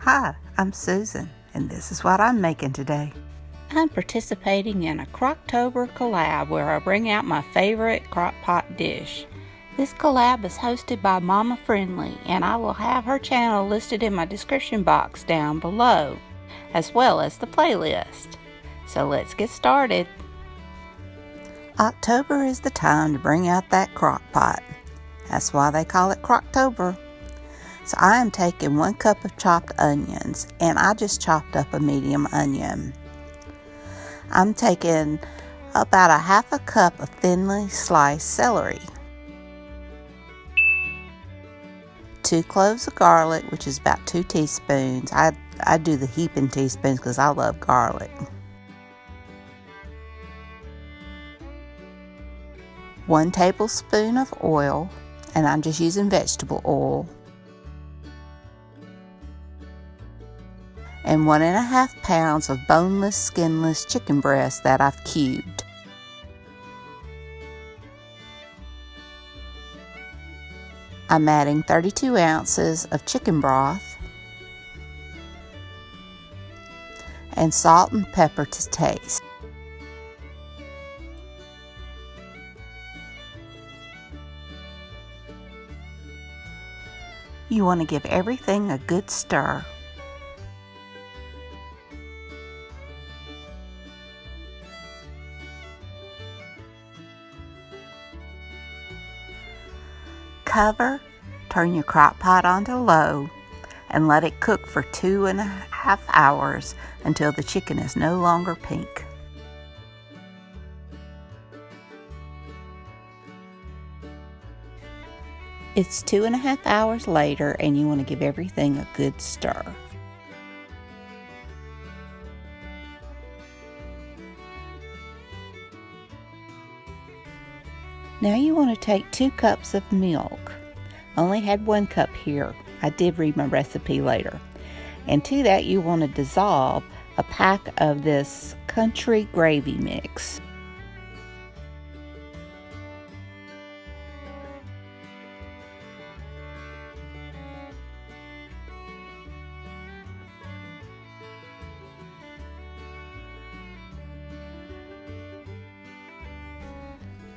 Hi, I'm Susan, and this is what I'm making today. I'm participating in a Crocktober Collab where I bring out my favorite crock pot dish. This collab is hosted by Momma Friendly, and I will have her channel listed in my description box down below, as well as the playlist. So let's get started. October is the time to bring out that crock pot. That's why they call it Crocktober. So I am taking 1 cup of chopped onions, and I just chopped up a medium onion. I'm taking about a half a cup of thinly sliced celery, 2 cloves of garlic, which is about 2 teaspoons. I do the heaping teaspoons because I love garlic. 1 tablespoon of oil, and I'm just using vegetable oil. And 1.5 pounds of boneless, skinless chicken breast that I've cubed. I'm adding 32 ounces of chicken broth and salt and pepper to taste. You want to give everything a good stir. Cover, turn your crock pot onto low, and let it cook for 2.5 hours until the chicken is no longer pink. It's 2.5 hours later, and you want to give everything a good stir. Now you want to take 2 cups of milk. I only had 1 cup here. I did read my recipe later. And to that you want to dissolve a pack of this country gravy mix.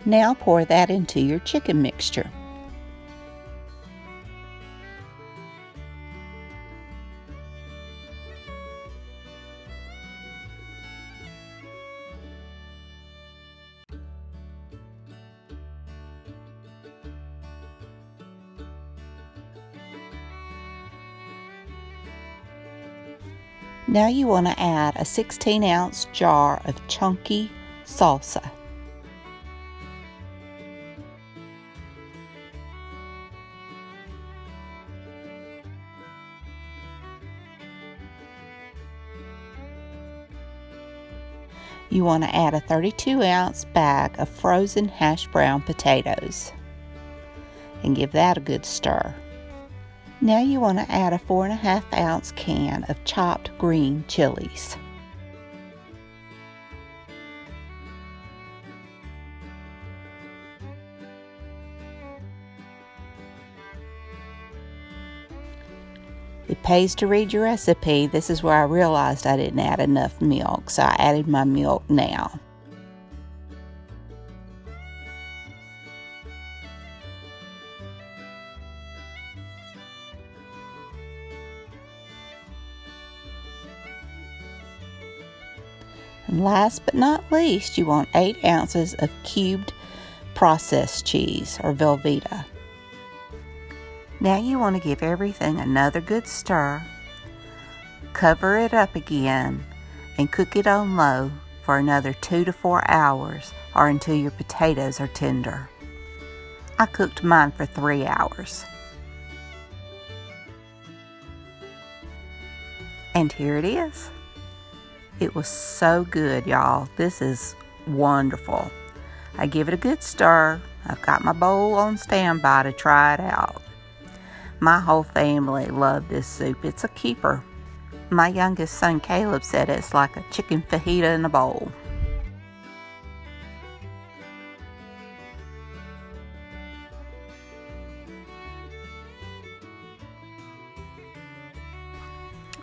Now pour that into your chicken mixture. Now you want to add a 16-ounce jar of chunky salsa. You want to add a 32-ounce bag of frozen hash brown potatoes and give that a good stir. Now you want to add a 4.5-ounce can of chopped green chilies. It pays to read your recipe. This is where I realized I didn't add enough milk, so I added my milk now. And last but not least, you want 8 ounces of cubed processed cheese, or Velveeta. Now you want to give everything another good stir, cover it up again, and cook it on low for another 2 to 4 hours or until your potatoes are tender. I cooked mine for 3 hours. And here it is. It was so good, y'all. This is wonderful. I give it a good stir. I've got my bowl on standby to try it out. My whole family loved this soup. It's a keeper. My youngest son Caleb said it's like a chicken fajita in a bowl.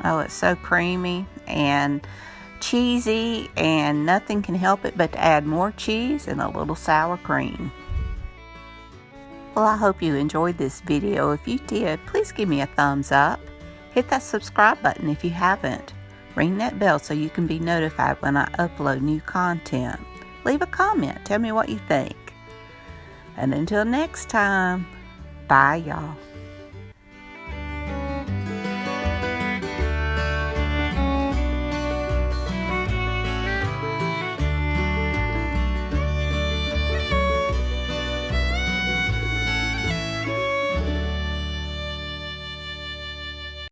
Oh, it's so creamy and cheesy, and nothing can help it but to add more cheese and a little sour cream. Well, I hope you enjoyed this video. If you did, please give me a thumbs up. Hit that subscribe button if you haven't. Ring that bell so you can be notified when I upload new content. Leave a comment. Tell me what you think. And until next time, bye y'all.